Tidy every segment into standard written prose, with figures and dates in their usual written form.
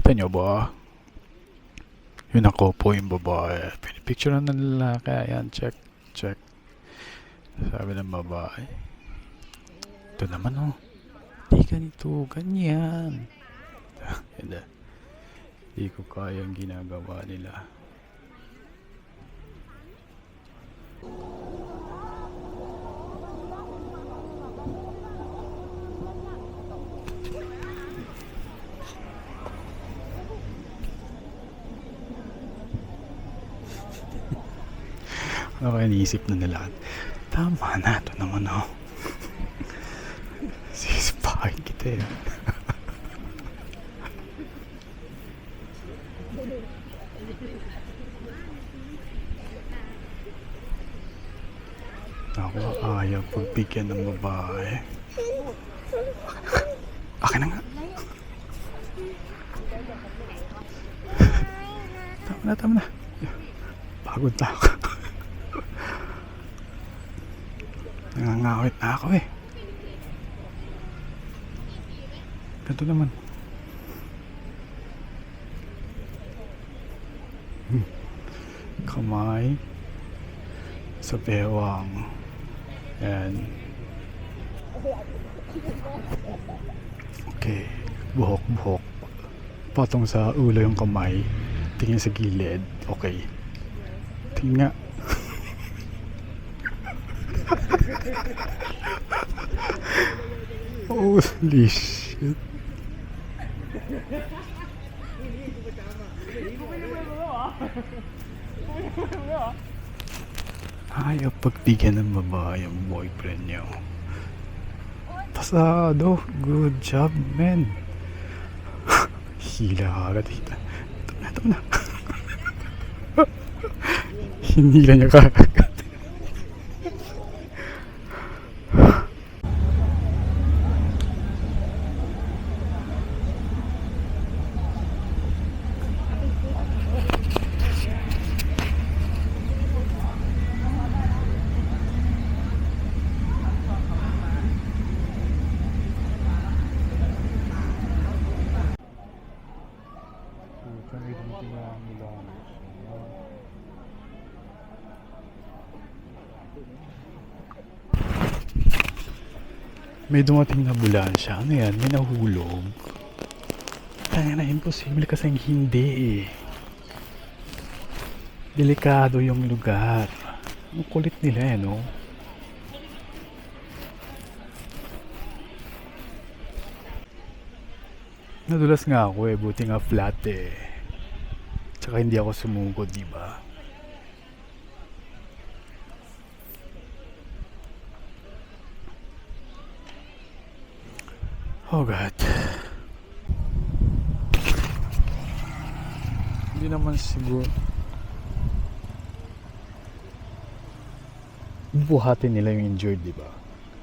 Kita nyo ba? Yun ako po yung babae. Pinipicture ng lalaki. Ayan, check, check. Sabi ng babae. Ito naman oh. Di ganito, ganyan. Hindi. Di ko kaya ang ginagawa nila. Ano kaya iniisip na nila? Tama na, ito naman oh. Sisipahin kita eh. Ako ayaw pagbigyan ng babae. Akin na nga. Tama na. Pagod na ako. Nangangawit na ako eh. Ganito naman. Kamay sa bewang. Yan. Okay. Buhok. Patong sa ulo yung kamay. Tingin sa gilid. Okay. Tingin nga. Holy shit. Ayaw pagbigyan ng babae ang boyfriend nyo. Pasado. Good job, man. Hila agad. Ito na. Hinila niya kagad. May dumating na ambulansya. Ano yan? May nahulog. Kaya na imposible kasi hindi eh. Delikado yung lugar. Ang kulit nila eh, no? Nadulas nga ako eh. Buti nga flat eh. Tsaka hindi ako sumugod, diba? Oh God. Hindi naman siguro buhatin nila yung injured, diba?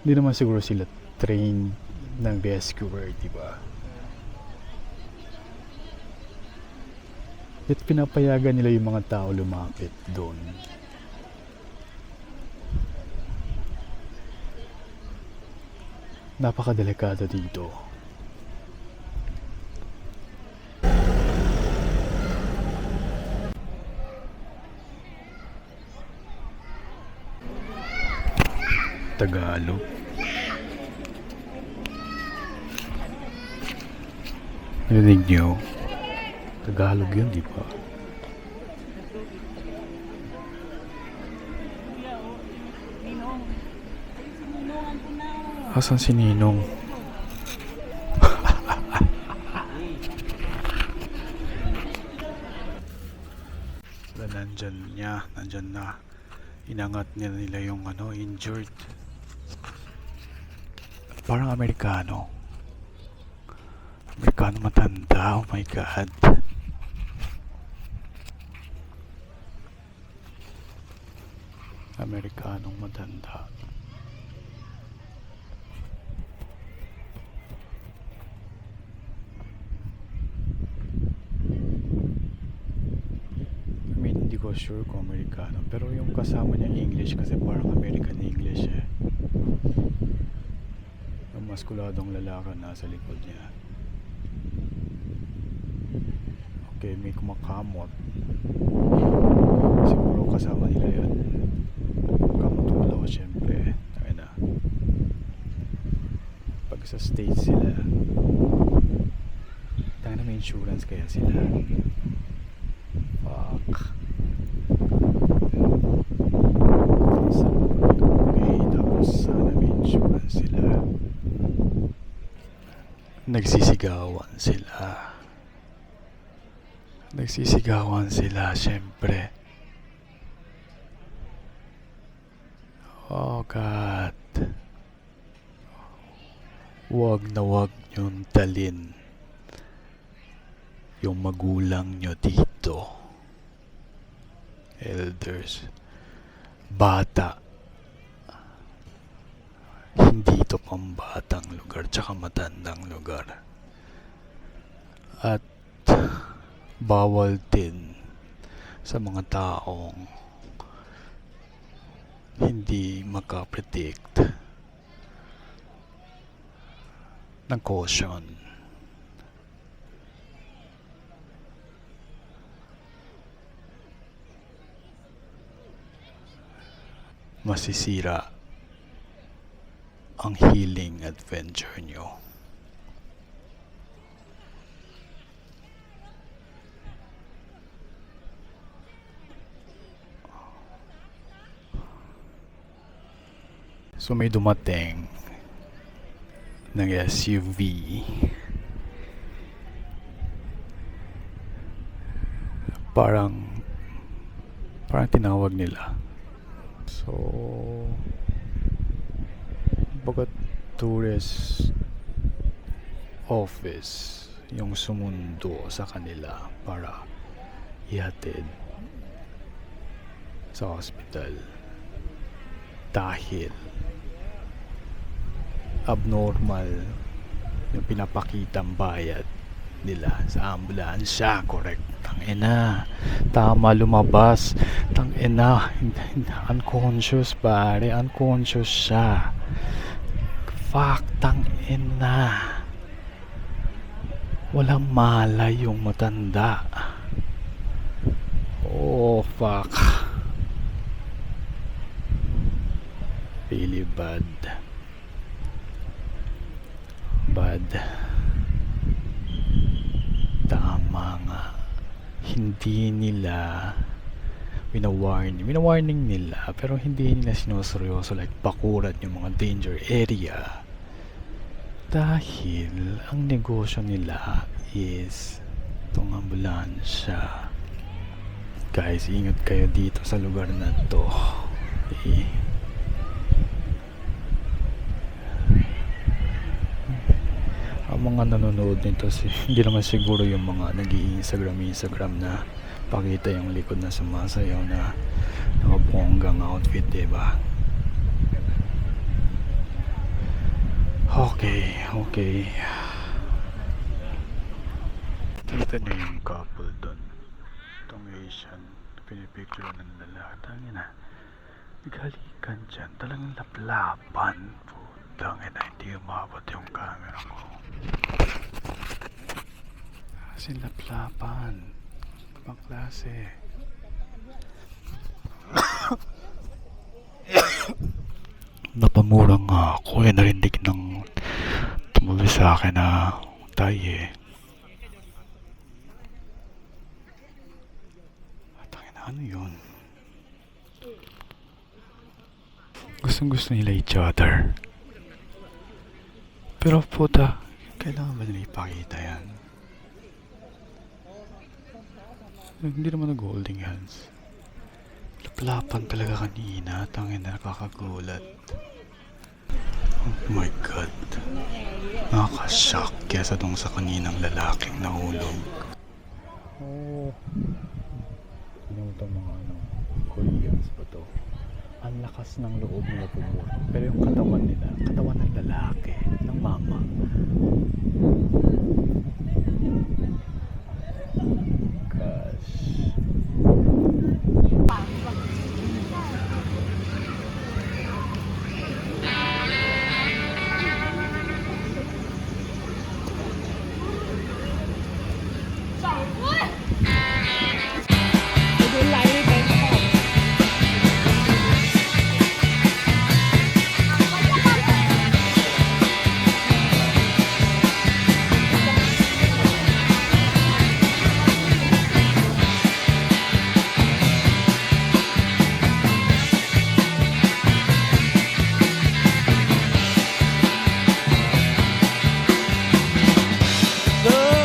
Hindi naman siguro sila trained ng rescuer, diba? At pinapayagan nila yung mga tao lumapit doon. Napakadelikado dito. Tagalog. Narinig nyo? Tagalog yun, di ba? Asan si Ninong? Nandyan na. Inangat nila yung injured. Parang Amerikano matanda. Oh my God. Amerikanong matanda. Hindi ko sure kung Amerikano, pero yung kasama niya English kasi parang American English eh. Yung maskuladong lalaki nasa likod niya. Okay, may kumakamot. Siguro kasama nila yun. Kamot ulo, syempre. Ayun na. Pag sa stage sila, tayo na may insurance kaya sila. Fuck. Okay, tapos sana may insurance sila. Nagsisigawan sila, syempre. Oh God. Wag na wag niyong dalin yung magulang nyo dito. Elders. Bata. Hindi ito pambatang lugar tsaka matandang lugar. At bawal din sa mga taong hindi makapredict ng caution. Masisira ang healing adventure nyo. So may dumating ng SUV. Parang tinawag nila. So bagat tourist office yung sumundo sa kanila para ihatid sa hospital dahil abnormal yung pinapakitang bayad nila sa ambulansya. Correct. Tangina, tama, lumabas. Tangina, unconscious pare, unconscious siya. Fuck, tangina, walang malay yung matanda. Oh fuck, really bad. Tama nga, hindi nila winawarning nila, pero hindi nila sinuseryoso like bakuran yung mga danger area dahil ang negosyo nila is itong ambulansya. Guys, ingat kayo dito sa lugar na to. Ang mga nanonood nito hindi naman siguro yung mga nag-i-Instagram na pakita yung likod na sumasayaw na nakabonggang outfit, diba? Okay. Kita niyo yung couple doon. Itong Asian, pinipicture ng lalaki. Tangin na, naghalikan dyan. Talagang laplapan. Tangin na, hindi umabot yung camera ko. Kasi laplapan. Ibang klase. Napamura nga ako narinig ng tumuloy sa akin na tayo ano yun? Gustong-gusto nila each other. Pero puta, kailangan ba nila ipakita yan? Hindi naman nag-holding hands. Laplapan talaga kanina. Tangin na, nakakagulat. Oh my God. Nakaka-shock kesa dong sa kaninang lalaking nahulog. Oh. Yung itong mga Koreans ba to? Ang lakas ng loob nila pumura. Pero yung katawan nila, katawan ng lalaki, ng mama. Gosh.